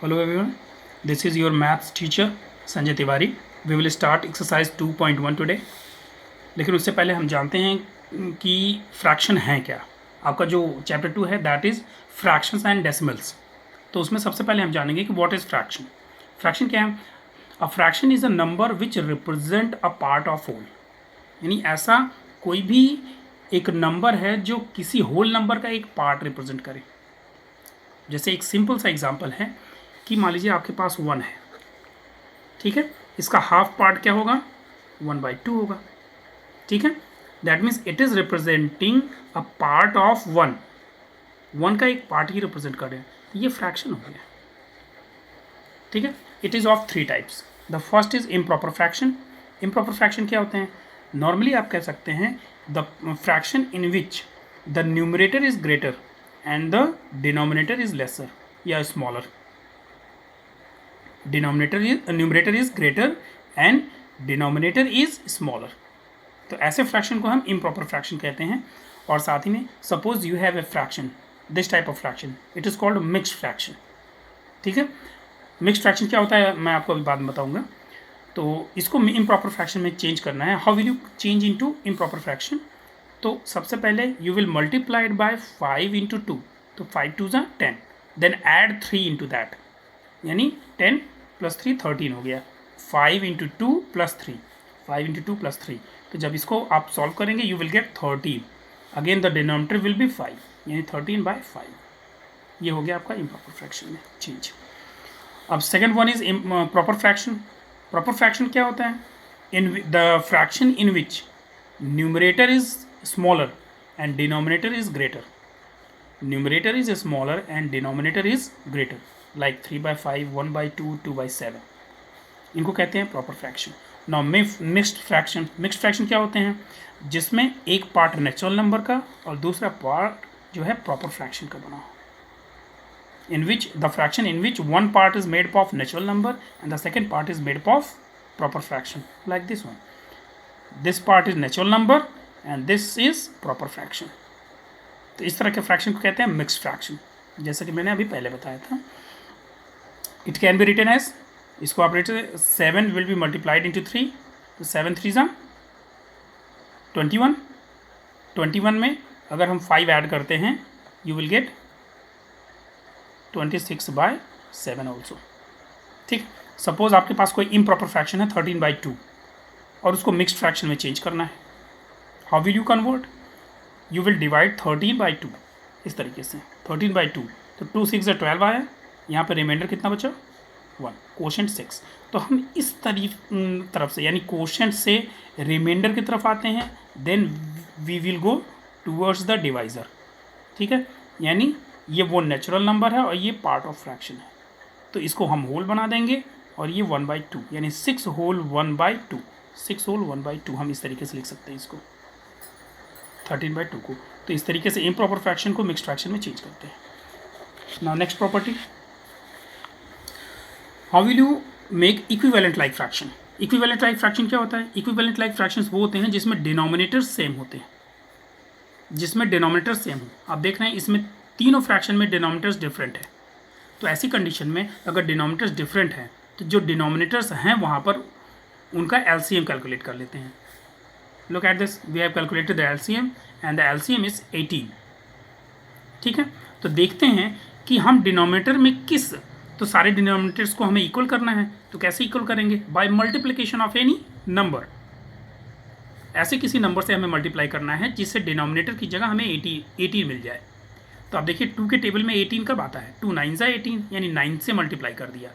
Hello everyone, this is your maths teacher Sanjay Tiwari. We will start exercise 2.1 today. लेकिन उससे पहले हम जानते हैं कि फ्रैक्शन है क्या. आपका जो चैप्टर 2 है that is fractions and decimals. तो उसमें सबसे पहले हम जानेंगे कि व्हाट इज़ फ्रैक्शन. फ्रैक्शन क्या है? A fraction is a number which represent a part of whole. यानी ऐसा कोई भी एक नंबर है जो किसी होल नंबर का एक पार्ट रिप्रेजेंट करे. जैसे एक सिंपल सा एग्जांपल है कि मान लीजिए आपके पास 1 है, ठीक है. इसका हाफ पार्ट क्या होगा? 1/2 होगा, ठीक है. That means it is representing a part of 1 का एक पार्ट ही रिप्रेजेंट कर रहे हैं. ये फ्रैक्शन हो गया, ठीक है. It is of 3 types. The first is improper fraction. Improper fraction क्या होते हैं? नॉर्मली आप कह सकते हैं the fraction in which the numerator is greater and the denominator is lesser या smaller. Numerator is greater and denominator is smaller. तो ऐसे फ्रैक्शन को हम इम्प्रॉपर फ्रैक्शन कहते हैं. और साथ ही में suppose you have a fraction, this type of fraction, it is called mixed fraction, ठीक है. मिक्स्ड फ्रैक्शन क्या होता है मैं आपको अभी बाद में बताऊंगा. तो इसको इम्प्रॉपर फ्रैक्शन में चेंज करना है. How will you change into improper fraction? तो सबसे पहले you will multiply it by 5 into 2. तो 5 2 ज़ा 10. देन ऐड 3 इंटू दैट, यानी 10 + 3 13 हो गया. 5 इंटू 2 + 3, 5 इंटू 2 + 3. तो जब इसको आप सॉल्व करेंगे you will get 13. Again the denominator will be 5, यानी 13/5. ये हो गया आपका इम्प्रॉपर फ्रैक्शन में चेंज. अब second one is proper fraction. Proper fraction क्या होता है? In the fraction in which numerator is smaller and denominator is greater. Numerator is smaller and denominator is greater, like 3/5, 1/2, 2/7. इनको कहते हैं proper fraction. Now mixed fraction. Mixed fraction क्या होते हैं? जिसमें एक पार्ट नेचुरल नंबर का और दूसरा पार्ट जो है प्रॉपर फ्रैक्शन का बना हो. In which the fraction in which one part is made up of natural number and the second part is made up of proper fraction, like this one. This part is natural number and this is proper fraction. तो इस तरह के fraction को कहते हैं mixed fraction, जैसा कि मैंने अभी पहले बताया था. It can be written as, इसको आप 7 विल बी मल्टीप्लाइड इंटू 3. तो 7 3 ज़ा 21. 21 में अगर हम 5 ऐड करते हैं यू विल गेट 26/7 ऑल्सो, ठीक. सपोज आपके पास कोई इम्प्रॉपर फ्रैक्शन है 13/2 और उसको मिक्स्ड फ्रैक्शन में चेंज करना है. How will you convert? You will divide 13/2 इस तरीके से. 13/2, तो 2 6 12 आया. यहाँ पे रिमाइंडर कितना बचा? 1. कोशेंट 6. तो हम इस तरफ से यानी कोशेंट से रिमाइंडर की तरफ आते हैं. Then we will go towards the divisor, ठीक है. यानी ये वो नेचुरल नंबर है और ये पार्ट ऑफ फ्रैक्शन है. तो इसको हम होल बना देंगे और ये 1/2 यानी 6 होल 1/2. 6 होल 1/2 हम इस तरीके से लिख सकते हैं इसको, 13/2 को. तो इस तरीके से इम्प्रॉपर फ्रैक्शन को मिक्स्ड फ्रैक्शन में चेंज करते हैं. Now next property, how will you make equivalent like fraction. Equivalent like fraction क्या होता है? इक्विवेलेंट लाइक फ्रैक्शंस वो होते हैं जिसमें डिनोमिनेटर्स सेम होते हैं, जिसमें डिनोमिनेटर्स सेम हो. आप देख रहे हैं इसमें तीनों फ्रैक्शन में डिनोमिनेटर्स डिफरेंट है. तो ऐसी कंडीशन में अगर डिनोमिनेटर्स डिफरेंट हैं तो जो डिनोमिनेटर्स हैं वहाँ पर उनका एलसीएम कैलकुलेट कर लेते हैं. Look at this, we have calculated the LCM and the LCM is 18, ठीक है. तो देखते हैं कि हम डिनोमिनेटर में किस, तो सारे डिनोमिनेटर्स को हमें इक्वल करना है. तो कैसे इक्वल करेंगे? By multiplication of any number. ऐसे किसी नंबर से हमें मल्टीप्लाई करना है जिससे डिनोमिनेटर की जगह हमें 18 मिल जाए. तो आप देखिए 2 के टेबल में 18 कब आता है? 2 9 ज़ा 18, यानी 9 से मल्टीप्लाई कर दिया.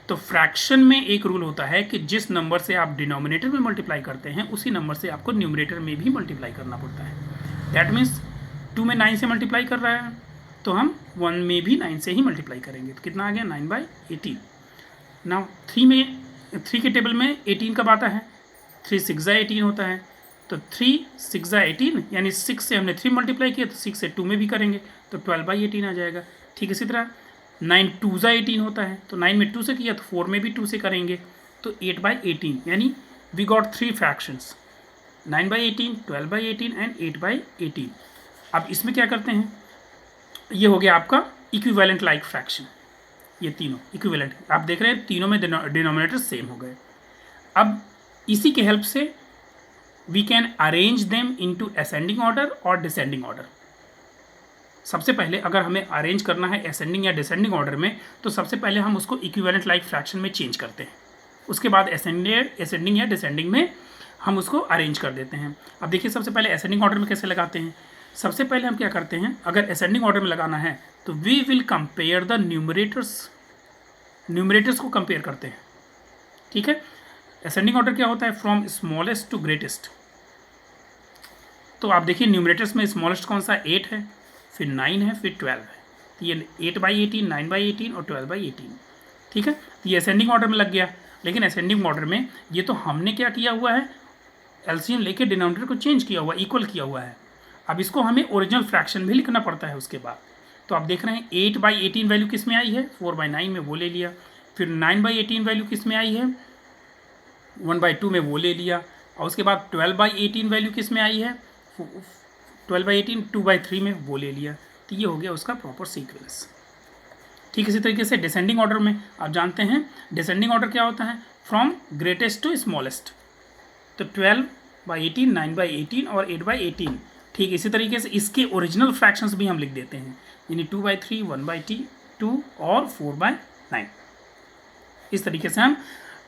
तो फ्रैक्शन में एक रूल होता है कि जिस नंबर से आप डिनोमिनेटर में मल्टीप्लाई करते हैं उसी नंबर से आपको न्यूमरेटर में भी मल्टीप्लाई करना पड़ता है. दैट मीन्स 2 में 9 से मल्टीप्लाई कर रहा है तो हम 1 में भी 9 से ही मल्टीप्लाई करेंगे. तो कितना आ गया? 9/18. नाउ 3 के टेबल में 18 कब आता है? 3 6 ज़ा 18 होता है. तो 3 6 ज़ा 18, यानी 6 से हमने 3 मल्टीप्लाई किया तो 6 से 2 में भी करेंगे तो 12/18 आ जाएगा. ठीक इसी तरह 9 2 ज़ा 18 होता है. तो 9 में 2 से किया तो 4 में भी 2 से करेंगे तो 8/18, यानी वी गॉट 3 फ्रैक्शंस, 9/18, 12/18 एंड 8/18. अब इसमें क्या करते हैं? ये हो गया आपका इक्विवेलेंट लाइक फ्रैक्शन. ये तीनों इक्विवेलेंट, आप देख रहे हैं तीनों में डिनोमिनेटर सेम हो गए। अब इसी के हेल्प से we can arrange them into ascending order और डिसेंडिंग ऑर्डर। सबसे पहले अगर हमें अरेंज करना है असेंडिंग या डिसेंडिंग ऑर्डर में, तो सबसे पहले हम उसको इक्विवेलेंट लाइक फ्रैक्शन में चेंज करते हैं, उसके बाद असेंडिंग या डिसेंडिंग में हम उसको अरेंज कर देते हैं। अब देखिए सबसे पहले असेंडिंग ऑर्डर में कैसे लगाते हैं। सबसे पहले हम क्या करते हैं, अगर असेंडिंग ऑर्डर में लगाना है तो we will compare the numerators को कंपेयर करते हैं। ठीक है, असेंडिंग ऑर्डर क्या होता है, फ्रॉम स्मॉलेस्ट टू ग्रेटेस्ट। तो आप देखिए न्यूमरेटर्स में स्मॉलेस्ट कौन सा, 8 है, फिर 9 है, फिर 12 है। तो ये 8/18, 9/18 और 12/18। ठीक है, तो ये असेंडिंग ऑर्डर में लग गया। लेकिन असेंडिंग ऑर्डर में ये तो हमने क्या किया हुआ है, एलसीएम लेके डिनोमिनेटर को चेंज किया हुआ, इक्वल किया हुआ है। अब इसको हमें ओरिजिनल फ्रैक्शन भी लिखना पड़ता है उसके बाद। तो आप देख रहे हैं 8/18 वैल्यू किस में आई है, 4/9 में, वो ले लिया। फिर 9/18 वैल्यू किस में आई है, 1/2 में, वो ले लिया। और उसके बाद 12/18 वैल्यू किस में आई है, 12/18 2/3 में, वो ले लिया। तो ये हो गया उसका प्रॉपर सीक्वेंस। ठीक इसी तरीके से डिसेंडिंग ऑर्डर में आप जानते हैं डिसेंडिंग ऑर्डर क्या होता है, फ्रॉम ग्रेटेस्ट टू स्मॉलेस्ट। तो 12/18, 9/18 और 8/18। ठीक इसी तरीके से इसके ओरिजिनल फ्रैक्शंस भी हम लिख देते हैं, यानी 2/3, 1/2 और 4/9। इस तरीके से हम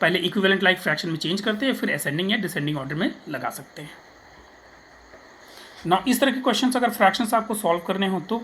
पहले इक्विवेलेंट लाइक फ्रैक्शन में चेंज करते हैं, फिर असेंडिंग या डिसेंडिंग ऑर्डर में लगा सकते हैं ना। इस तरह के क्वेश्चंस अगर फ्रैक्शंस आपको सॉल्व करने हो तो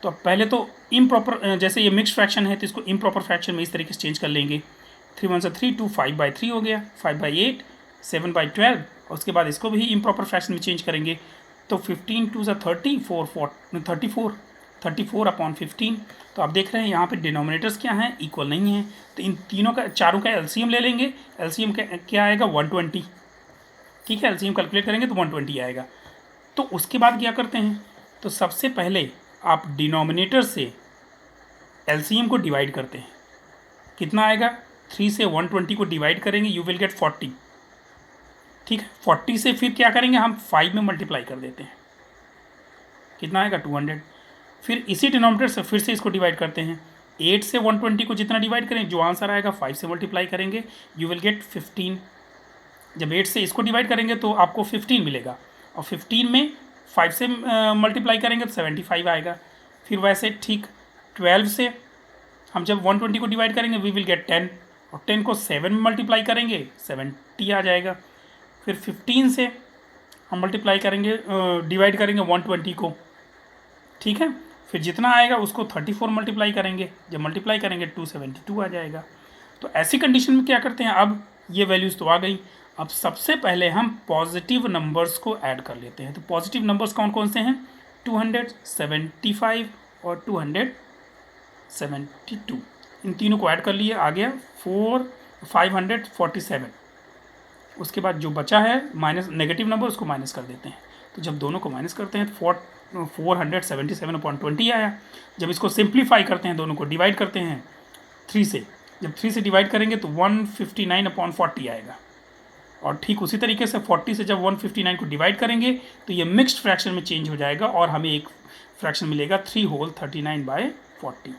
पहले तो इम्प्रॉपर, जैसे ये मिक्स फ्रैक्शन है तो इसको इम्प्रॉपर फ्रैक्शन में इस तरीके से चेंज कर लेंगे। 3 1 3 2, 5/3 हो गया, 5/8, 7/12। और उसके बाद इसको भी इम्प्रॉपर फ्रैक्शन में चेंज करेंगे तो 15 2 30, 34/15। तो आप देख रहे हैं यहाँ पे डिनोमिनेटर्स क्या हैं, इक्वल नहीं है। तो इन तीनों का, चारों का एलसीएम ले लेंगे। एलसीएम क्या आएगा, 120। ठीक है, एलसीएम कैलकुलेट करेंगे तो 120 आएगा। तो उसके बाद क्या करते हैं, तो सबसे पहले आप डिनोमिनेटर से एलसीएम को डिवाइड करते हैं। कितना आएगा, 3 से 120 को डिवाइड करेंगे, यू विल गेट 40। ठीक है, 40 से फिर क्या करेंगे, हम 5 में मल्टीप्लाई कर देते हैं, कितना आएगा, 200। फिर इसी डिनोमिनेटर से फिर से इसको डिवाइड करते हैं। 8 से 120 को जितना डिवाइड करें, जो आंसर आएगा 5 से मल्टीप्लाई करेंगे, यू विल गेट 15। जब 8 से इसको डिवाइड करेंगे तो आपको 15 मिलेगा, और 15 में 5 से मल्टीप्लाई करेंगे तो 75 आएगा। फिर वैसे ठीक 12 से हम जब 120 को डिवाइड करेंगे, वी विल गेट 10, और 10 को 7 में मल्टीप्लाई करेंगे 70 आ जाएगा। फिर 15 से हम मल्टीप्लाई करेंगे, डिवाइड करेंगे 120 को। ठीक है, फिर जितना आएगा उसको 34 मल्टीप्लाई करेंगे, जब मल्टीप्लाई करेंगे 272 आ जाएगा। तो ऐसी कंडीशन में क्या करते हैं, अब ये वैल्यूज़ तो आ गई। अब सबसे पहले हम पॉजिटिव नंबर्स को ऐड कर लेते हैं। तो पॉजिटिव नंबर्स कौन कौन से हैं, 275 और 272। इन तीनों को ऐड कर लिए, आ गया 547। उसके बाद जो बचा है माइनस नेगेटिव नंबर, उसको माइनस कर देते हैं। तो जब दोनों को माइनस करते हैं तो 477/20 आया। जब इसको सिंप्लीफाई करते हैं, दोनों को डिवाइड करते हैं 3 से, जब 3 से डिवाइड करेंगे तो 159/40 आएगा। और ठीक उसी तरीके से 40 से जब 159 को डिवाइड करेंगे तो ये मिक्स्ड फ्रैक्शन में चेंज हो जाएगा, और हमें एक फ्रैक्शन मिलेगा 3 होल 39/40।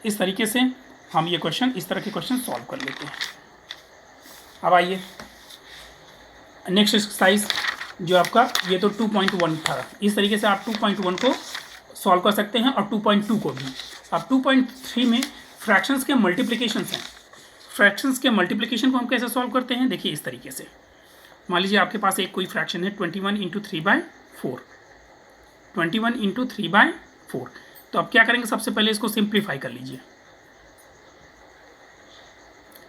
इस तरीके से हम ये क्वेश्चन, इस तरह के क्वेश्चन सॉल्व कर लेते हैं। अब आइए नेक्स्ट एक्सरसाइज, जो आपका ये तो 2.1 था। इस तरीके से आप 2.1 को सॉल्व कर सकते हैं, और 2.2 को भी। अब 2.3 में फ्रैक्शंस के मल्टीप्लिकेशंस हैं। फ्रैक्शंस के मल्टीप्लिकेशन को हम कैसे सॉल्व करते हैं, देखिए इस तरीके से। मान लीजिए आपके पास एक कोई फ्रैक्शन है 21 × 3/4, 21 × 3/4। तो अब क्या करेंगे, सबसे पहले इसको सिंप्लीफाई कर लीजिए।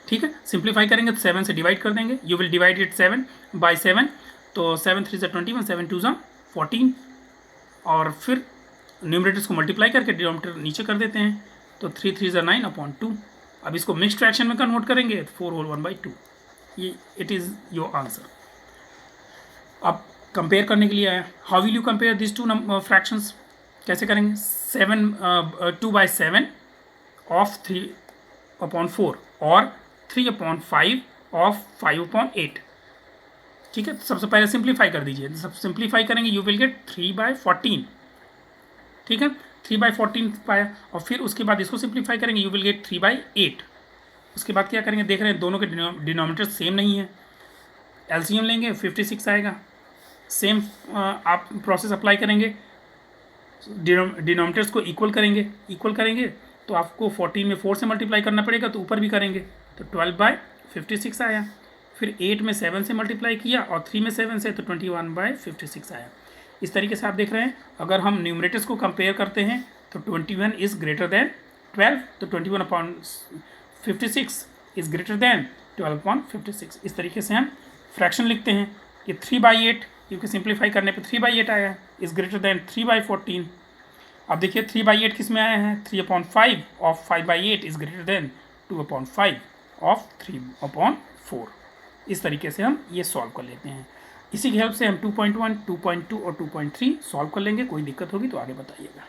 ठीक है, सिंप्लीफाई करेंगे तो 7 से डिवाइड कर देंगे, यू विल डिवाइड इट 7/7। तो 7 3 × 21, 7 2 × 14। और फिर न्यूमरेटर्स को मल्टीप्लाई करके डिनोमिनेटर नीचे कर देते हैं, तो 3 3 × 9/2। अब इसको मिक्स्ड फ्रैक्शन में कन्वर्ट करेंगे, 4 होल 1/2। ये इट इज़ योर आंसर। अब कंपेयर करने के लिए आया, how will you compare this two fractions, कैसे करेंगे, 2/7 ऑफ 3/4 और 3/5 ऑफ 5/8। ठीक है, तो सबसे पहले सिंप्लीफाई कर दीजिए। सब सिंप्लीफाई करेंगे, यू विल गेट 3/14। ठीक है, 3/14 पाया, और फिर उसके बाद इसको सिंप्लीफाई करेंगे, यू विल गेट 3/8। उसके बाद क्या करेंगे, देख रहे हैं दोनों के डिनोमिनेटर सेम नहीं है, एलसीएम लेंगे 56 आएगा। सेम आप प्रोसेस अप्लाई करेंगे, डिनोमिनेटर्स को इक्वल करेंगे तो आपको 14 में 4 से मल्टीप्लाई करना पड़ेगा, तो ऊपर भी करेंगे तो 12/56 आया। फिर 8 में 7 से मल्टीप्लाई किया और 3 में 7 से, तो 21/56 आया। इस तरीके से आप देख रहे हैं, अगर हम न्यूमरेटर्स को कंपेयर करते हैं तो 21 इज़ ग्रेटर देन 12, तो 21/56 इज़ ग्रेटर देन 12/56। इस तरीके से हम फ्रैक्शन लिखते हैं कि 3/8, क्योंकि सिंप्लीफाई करने पे 3/8 आया, इज़ ग्रेटर देन 3/14। अब देखिए 3/8 किस में आया है, 3/5 of 5/8 is greater than 2/5 of 3/4। इस तरीके से हम ये सॉल्व कर लेते हैं। इसी की हेल्प से हम 2.1, 2.2 और 2.3 सॉल्व कर लेंगे। कोई दिक्कत होगी तो आगे बताइएगा।